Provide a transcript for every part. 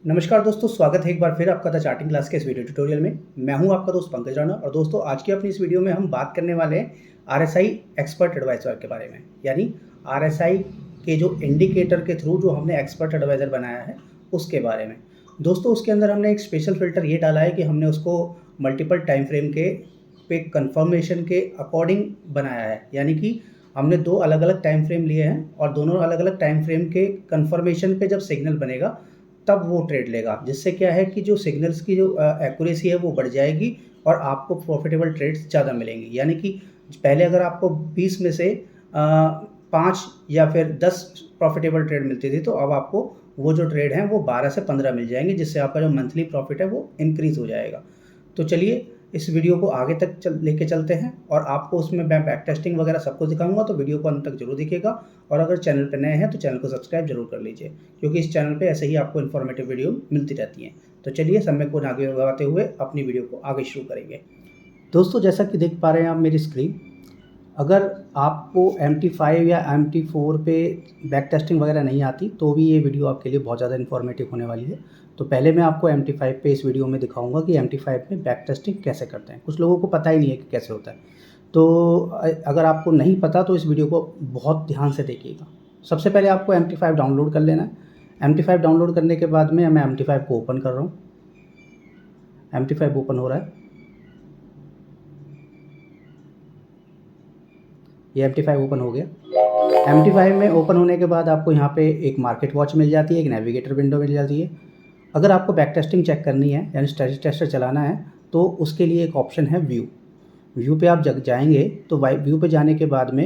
नमस्कार दोस्तों, स्वागत है एक बार फिर आपका द चार्टिंग क्लास के इस वीडियो ट्यूटोरियल में। मैं हूं आपका दोस्त पंकज राणा और दोस्तों आज की अपनी इस वीडियो में हम बात करने वाले हैं आरएसआई एक्सपर्ट एडवाइज़र के बारे में। यानी आरएसआई के जो इंडिकेटर के थ्रू जो हमने एक्सपर्ट एडवाइज़र बनाया है उसके बारे में। दोस्तों उसके अंदर हमने एक स्पेशल फ़िल्टर ये डाला है कि हमने उसको मल्टीपल टाइम फ्रेम के पे कन्फर्मेशन के अकॉर्डिंग बनाया है। यानी कि हमने 2 अलग-अलग टाइम फ्रेम लिए हैं और दोनों अलग-अलग टाइम फ्रेम के कन्फर्मेशन पे जब सिग्नल बनेगा तब वो ट्रेड लेगा, जिससे क्या है कि जो सिग्नल्स की जो एक्यूरेसी है वो बढ़ जाएगी और आपको प्रॉफिटेबल ट्रेड्स ज़्यादा मिलेंगी। यानी कि पहले अगर आपको 20 में से 5 या फिर 10 प्रॉफिटेबल ट्रेड मिलती थी, तो अब आपको वो जो ट्रेड हैं वो 12 से 15 मिल जाएंगे, जिससे आपका जो मंथली प्रॉफिट है वो इंक्रीज़ हो जाएगा। तो चलिए इस वीडियो को आगे तक लेके चलते हैं और आपको उसमें मैं बैक टेस्टिंग वगैरह सब कुछ दिखाऊंगा, तो वीडियो को अंत तक जरूर देखिएगा। और अगर चैनल पर नए हैं तो चैनल को सब्सक्राइब जरूर कर लीजिए, क्योंकि इस चैनल पे ऐसे ही आपको इन्फॉर्मेटिव वीडियो मिलती रहती हैं। तो चलिए समय को आगे बढ़ाते हुए अपनी वीडियो को आगे शुरू करेंगे। दोस्तों जैसा कि देख पा रहे हैं आप मेरी स्क्रीन, अगर आपको MT5 या MT4 पे बैक टेस्टिंग वगैरह नहीं आती तो भी ये वीडियो आपके लिए बहुत ज़्यादा इन्फॉर्मेटिव होने वाली है। तो पहले मैं आपको MT5 पे इस वीडियो में दिखाऊंगा कि MT5 में बैक टेस्टिंग कैसे करते हैं। कुछ लोगों को पता ही नहीं है कि कैसे होता है। तो अगर आपको नहीं पता तो इस वीडियो को बहुत ध्यान से देखिएगा। सबसे पहले आपको MT5 डाउनलोड कर लेना है। MT5 डाउनलोड करने के बाद में मैं MT5 को ओपन कर रहा हूँ। MT5 ओपन हो रहा है। ये MT5 ओपन हो गया। MT5 में ओपन होने के बाद आपको यहाँ पे एक मार्केट वॉच मिल जाती है, एक नेविगेटर विंडो मिल जाती है। अगर आपको बैक टेस्टिंग चेक करनी है यानी स्ट्रेटजी टेस्टर चलाना है तो उसके लिए एक ऑप्शन है व्यू। व्यू पे आप जब जाएंगे तो व्यू पे जाने के बाद में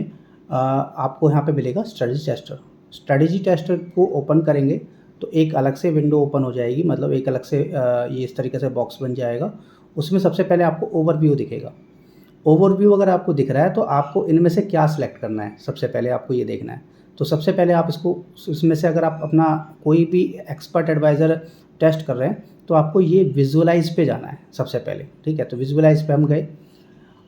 आपको यहाँ पे मिलेगा स्ट्रेटजी टेस्टर। स्ट्रेटजी टेस्टर को ओपन करेंगे तो एक अलग से विंडो ओपन हो जाएगी, मतलब एक अलग से ये इस तरीके से बॉक्स बन जाएगा। उसमें सबसे पहले आपको ओवरव्यू दिखेगा। ओवरव्यू अगर आपको दिख रहा है तो आपको इनमें से क्या सिलेक्ट करना है, सबसे पहले आपको ये देखना है। तो सबसे पहले आप इसको इसमें से अगर आप अपना कोई भी एक्सपर्ट एडवाइज़र टेस्ट कर रहे हैं तो आपको ये विजुअलाइज पे जाना है सबसे पहले। ठीक है, तो विजुअलाइज पे हम गए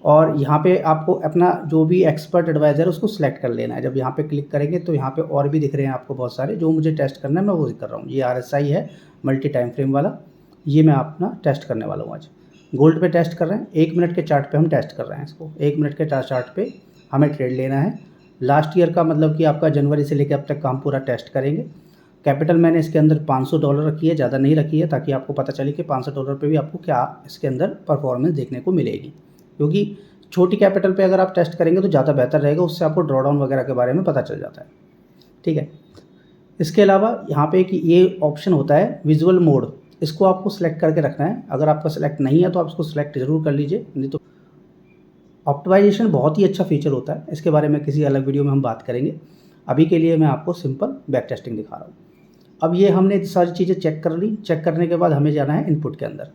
और यहाँ पे आपको अपना जो भी एक्सपर्ट एडवाइज़र उसको सिलेक्ट कर लेना है। जब यहाँ पे क्लिक करेंगे तो यहाँ पे और भी दिख रहे हैं आपको बहुत सारे, जो मुझे टेस्ट करना है मैं वो कर रहा हूँ। ये RSI है मल्टी टाइम फ्रेम वाला, ये मैं अपना टेस्ट करने वाला हूँ आज। गोल्ड पे टेस्ट कर रहे हैं, 1 मिनट के चार्ट पे हम टेस्ट कर रहे हैं इसको। 1 मिनट के चार्ट पे हमें ट्रेड लेना है। लास्ट ईयर का मतलब कि आपका जनवरी से लेकर अब तक का हम पूरा टेस्ट करेंगे। कैपिटल मैंने इसके अंदर $500 रखी है, ज़्यादा नहीं रखी है, ताकि आपको पता चले कि $500 पे भी आपको क्या इसके अंदर परफॉर्मेंस देखने को मिलेगी। क्योंकि छोटी कैपिटल पे अगर आप टेस्ट करेंगे तो ज़्यादा बेहतर रहेगा, उससे आपको ड्रॉडाउन वगैरह के बारे में पता चल जाता है। ठीक है, इसके अलावा यहाँ पे कि ये ऑप्शन होता है विजुअल मोड, इसको आपको सिलेक्ट करके रखना है। अगर आपका सिलेक्ट नहीं है तो आप इसको सिलेक्ट ज़रूर कर लीजिए, नहीं तो ऑप्टिमाइजेशन बहुत ही अच्छा फीचर होता है, इसके बारे में किसी अलग वीडियो में हम बात करेंगे। अभी के लिए मैं आपको सिंपल बैक टेस्टिंग दिखा रहा हूँ। अब ये हमने सारी चीज़ें चेक कर ली। चेक करने के बाद हमें जाना है इनपुट के अंदर।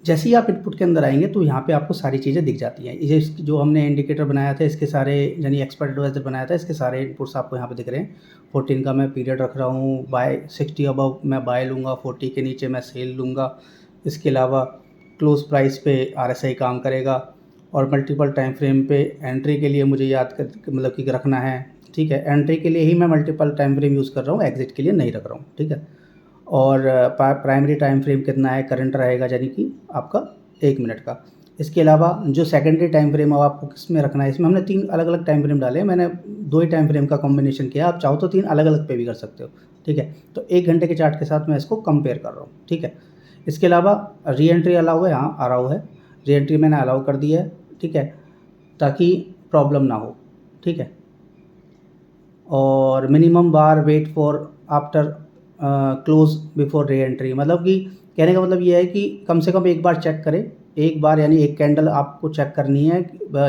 जैसे ही आप इनपुट के अंदर आएंगे तो यहाँ पे आपको सारी चीज़ें दिख जाती हैं। ये जो हमने इंडिकेटर बनाया था इसके सारे, यानी एक्सपर्ट एडवाइज़र बनाया था, इसके सारे इनपुट्स आपको यहाँ पे दिख रहे हैं। 14 का मैं पीरियड रख रहा हूँ, बाय 60 अबव मैं बाय लूँगा, 40 के नीचे मैं सेल लूँगा। इसके अलावा क्लोज प्राइस पे RSI काम करेगा और मल्टीपल टाइम फ्रेम पे एंट्री के लिए मुझे याद कर मतलब कि रखना है। ठीक है, एंट्री के लिए ही मैं मल्टीपल टाइम फ्रेम यूज़ कर रहा हूँ, एग्जिट के लिए नहीं रख रहा हूँ। ठीक है, और प्राइमरी टाइम फ्रेम कितना है, करंट रहेगा यानी कि आपका 1 मिनट का। इसके अलावा जो सेकेंडरी टाइम फ्रेम अब आपको किस में रखना है, इसमें हमने 3 अलग अलग टाइम फ्रेम डाले हैं। मैंने 2 ही टाइम फ्रेम का कॉम्बिनेशन किया, आप चाहो तो 3 अलग अलग पे भी कर सकते हो। ठीक है, तो 1 घंटे के चार्ट के साथ मैं इसको कंपेयर कर रहा हूँ। ठीक है, इसके अलावा री एंट्री अलाउ है, हाँ अलाउ है, री एंट्री मैंने अलाउ कर दिया है। ठीक है, ताकि प्रॉब्लम ना हो। ठीक है, और मिनिमम बार wait for after close before reentry, मतलब कि कहने का मतलब ये है कि कम से कम एक बार चेक करें। एक बार यानी एक कैंडल आपको चेक करनी है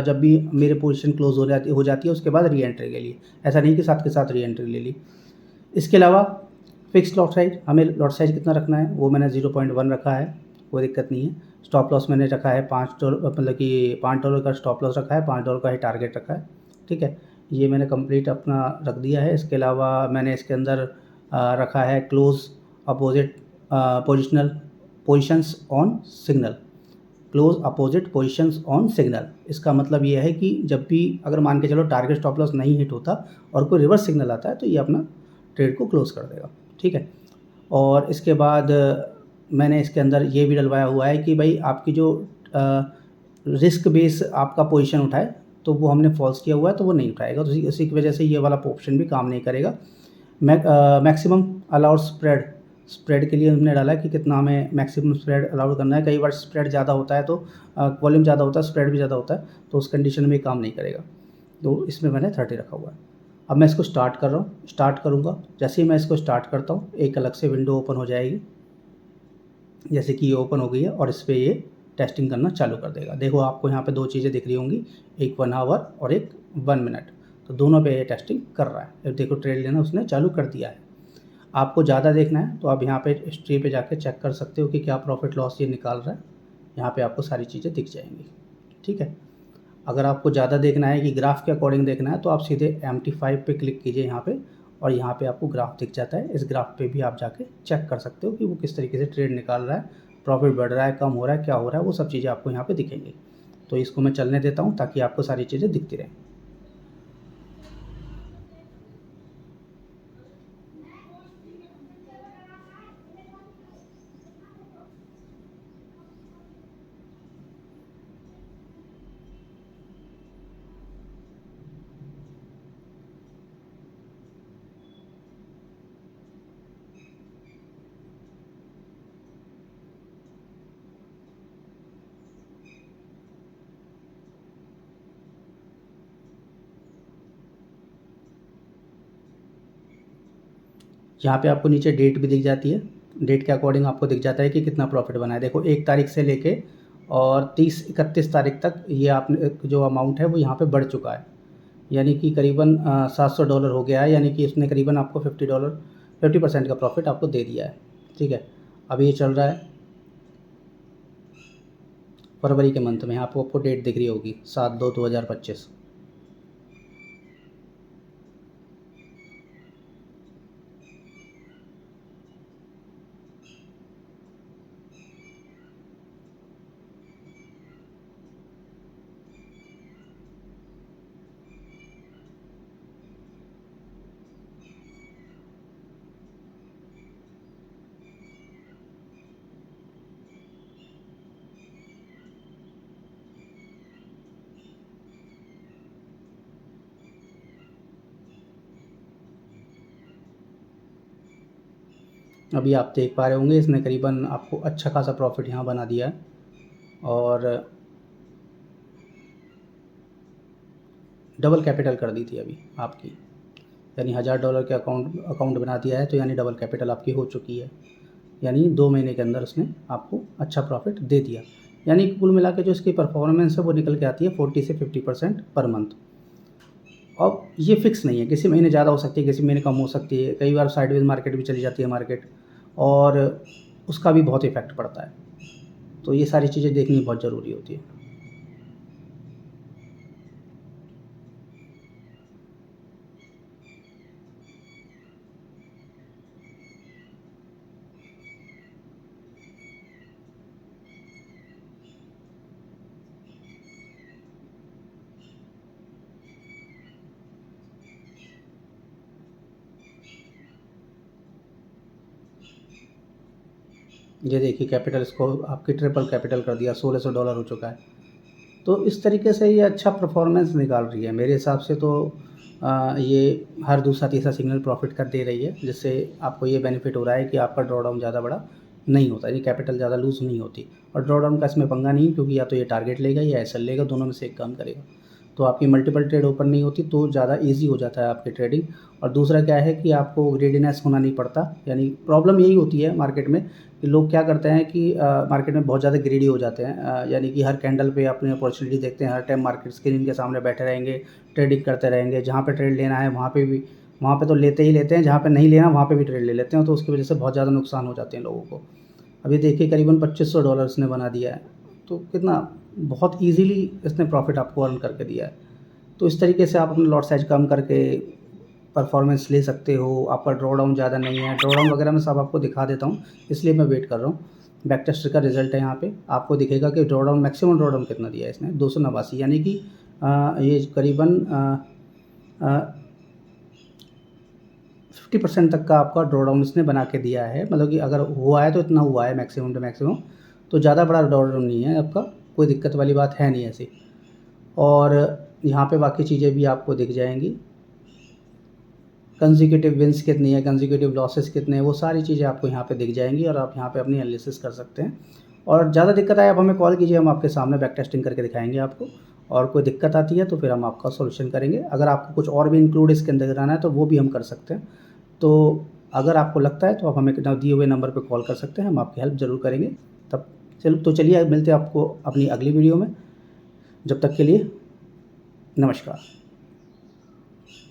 जब भी मेरे पोजीशन क्लोज हो जाती है, उसके बाद री एंट्री के लिए। ऐसा नहीं कि साथ के साथ री एंट्री ले ली। इसके अलावा फिक्स लॉट साइज, हमें लॉट साइज कितना रखना है वो मैंने 0.1 रखा है, कोई दिक्कत नहीं है। स्टॉप लॉस मैंने रखा है $5, मतलब कि $5 का स्टॉप लॉस रखा है, $5 का ही टारगेट रखा है। ठीक है, ये मैंने कंप्लीट अपना रख दिया है। इसके अलावा मैंने इसके अंदर रखा है close opposite positions on signal. Close opposite positions on signal, इसका मतलब ये है कि जब भी अगर मान के चलो टारगेट स्टॉप लॉस नहीं हिट होता और कोई रिवर्स सिग्नल आता है तो ये अपना ट्रेड को क्लोज कर देगा। ठीक है, और इसके बाद मैंने इसके अंदर ये भी डलवाया हुआ है कि भाई आपकी जो रिस्क बेस आपका पोजीशन उठाए, तो वो हमने फॉल्स किया हुआ है तो वो नहीं उठाएगा। तो इसी की वजह से ये वाला ऑप्शन भी काम नहीं करेगा। मैक्सिमम अलाउड स्प्रेड के लिए हमने डाला है कि कितना हमें मैक्सिमम स्प्रेड अलाउड करना है। कई बार स्प्रेड ज़्यादा होता है तो वॉल्यूम ज़्यादा होता है, स्प्रेड भी ज़्यादा होता है, तो उस कंडीशन में काम नहीं करेगा। तो इसमें मैंने 30 रखा हुआ है। अब मैं इसको स्टार्ट कर रहा हूँ, स्टार्ट करूँगा। जैसे ही मैं इसको स्टार्ट करता हूँ एक अलग से विंडो ओपन हो जाएगी, जैसे कि ये ओपन हो गई है, और इस पर ये टेस्टिंग करना चालू कर देगा। देखो आपको यहाँ पे दो चीज़ें दिख रही होंगी, एक 1 आवर और एक 1 मिनट, तो दोनों पे ये टेस्टिंग कर रहा है। अब देखो ट्रेड लेना उसने चालू कर दिया है। आपको ज़्यादा देखना है तो आप यहाँ पे हिस्ट्री पे जाके चेक कर सकते हो कि क्या प्रॉफिट लॉस ये निकाल रहा है। यहाँ पे आपको सारी चीज़ें दिख जाएंगी, ठीक है। अगर आपको ज़्यादा देखना है कि ग्राफ के अकॉर्डिंग देखना है तो आप सीधे MT5 पे क्लिक कीजिए यहाँ पे, और यहाँ पे आपको ग्राफ दिख जाता है। इस ग्राफ पे भी आप जाके चेक कर सकते हो कि वो किस तरीके से ट्रेड निकाल रहा है, प्रॉफिट बढ़ रहा है, कम हो रहा है, क्या हो रहा है, वो सब चीज़ें आपको यहाँ पे दिखेंगी। तो इसको मैं चलने देता हूँ ताकि आपको सारी चीज़ें दिखती रहें। यहाँ पे आपको नीचे डेट भी दिख जाती है, डेट के अकॉर्डिंग आपको दिख जाता है कि कितना प्रॉफिट बना है। देखो 1 तारीख से लेके और 30-31 तारीख तक ये आपने जो अमाउंट है वो यहाँ पे बढ़ चुका है, यानी कि करीबन $700 हो गया है, यानी कि इसने करीबन आपको $50 50% का प्रॉफिट आपको दे दिया है, ठीक है। अभी ये चल रहा है फरवरी के मंथ में, आपको डेट दिख रही होगी 7/2/2025। अभी आप देख पा रहे होंगे इसने करीबन आपको अच्छा खासा प्रॉफिट यहाँ बना दिया है, और डबल कैपिटल कर दी थी अभी आपकी, यानी $1000 के अकाउंट बना दिया है, तो यानी डबल कैपिटल आपकी हो चुकी है। यानी 2 महीने के अंदर उसने आपको अच्छा प्रॉफिट दे दिया। यानी कुल मिला के जो इसकी परफॉर्मेंस है वो निकल के आती है 40 से 50% पर मंथ। अब ये फिक्स नहीं है, किसी महीने ज़्यादा हो सकती है, किसी महीने कम हो सकती है, कई बार साइडवेज मार्केट भी चली जाती है मार्केट, और उसका भी बहुत इफ़ेक्ट पड़ता है। तो ये सारी चीज़ें देखनी बहुत ज़रूरी होती है। ये देखिए कैपिटल इसको आपकी ट्रिपल कैपिटल कर दिया, $1600 हो चुका है। तो इस तरीके से ये अच्छा परफॉर्मेंस निकाल रही है मेरे हिसाब से। तो ये हर दूसरा तीसरा सिग्नल प्रॉफिट कर दे रही है, जिससे आपको ये बेनिफिट हो रहा है कि आपका ड्रॉडाउन ज़्यादा बड़ा नहीं होता, यानी कैपिटल ज़्यादा लूज़ नहीं होती। और ड्रॉडाउन का इसमें पंगा नहीं, क्योंकि या तो ये टारगेट लेगा या एसएल लेगा, दोनों में से एक काम करेगा। तो आपकी मल्टीपल ट्रेड ओपन नहीं होती, तो ज़्यादा ईजी हो जाता है आपकी ट्रेडिंग। और दूसरा क्या है कि आपको ग्रीडीनेस होना नहीं पड़ता, यानी प्रॉब्लम यही होती है मार्केट में कि लोग क्या करते हैं कि मार्केट में बहुत ज़्यादा ग्रीडी हो जाते हैं, यानी कि हर कैंडल पे अपनी अपॉर्चुनिटी देखते हैं, हर टाइम मार्केट स्क्रीन के सामने बैठे रहेंगे, ट्रेडिंग करते रहेंगे। जहाँ पे ट्रेड लेना है वहाँ पे तो लेते ही लेते हैं, जहाँ पे नहीं लेना वहाँ पे भी ट्रेड ले लेते हैं, तो उसकी वजह से बहुत ज़्यादा नुकसान हो जाते हैं लोगों को। अभी देखिए करीबन $2500 इसने बना दिया है, तो कितना बहुत ईज़िली इसने प्रॉफिट आपको अर्न करके दिया है। तो इस तरीके से आप अपना लॉट साइज़ कम करके परफॉर्मेंस ले सकते हो। आपका ड्रॉडाउन ज़्यादा नहीं है, ड्रॉडाउन वगैरह मैं सब आपको दिखा देता हूँ, इसलिए मैं वेट कर रहा हूँ। बैक टेस्टर का रिजल्ट है, यहाँ पे आपको दिखेगा कि ड्रॉडाउन मैक्सिमम ड्रॉडाउन कितना दिया है इसने, 289, यानी कि ये करीबन 50% तक का आपका ड्रॉडाउन इसने बना के दिया है, मतलब कि अगर हुआ है तो इतना हुआ है मैक्सिमम टू मैक्सिमम, तो ज़्यादा बड़ा ड्रॉडाउन नहीं है आपका, कोई दिक्कत वाली बात है नहीं ऐसी। और यहाँ पे बाकी चीज़ें भी आपको दिख जाएंगी, कंसेक्यूटिव विंस कितनी है, कंसेक्यूटिव लॉसेस कितने हैं, वो सारी चीज़ें आपको यहाँ पे दिख जाएंगी और आप यहाँ पे अपनी एनालिसिस कर सकते हैं। और ज़्यादा दिक्कत आए आप हमें कॉल कीजिए, हम आपके सामने बैक टेस्टिंग करके दिखाएंगे आपको, और कोई दिक्कत आती है तो फिर हम आपका सॉल्यूशन करेंगे। अगर आपको कुछ और भी इंक्लूड इसके अंदर कराना है तो वो भी हम कर सकते हैं। तो अगर आपको लगता है तो आप हमें दिए हुए नंबर पर कॉल कर सकते हैं, हम आपकी हेल्प ज़रूर करेंगे। तब चलिए मिलते हैं आपको अपनी अगली वीडियो में। जब तक के लिए नमस्कार।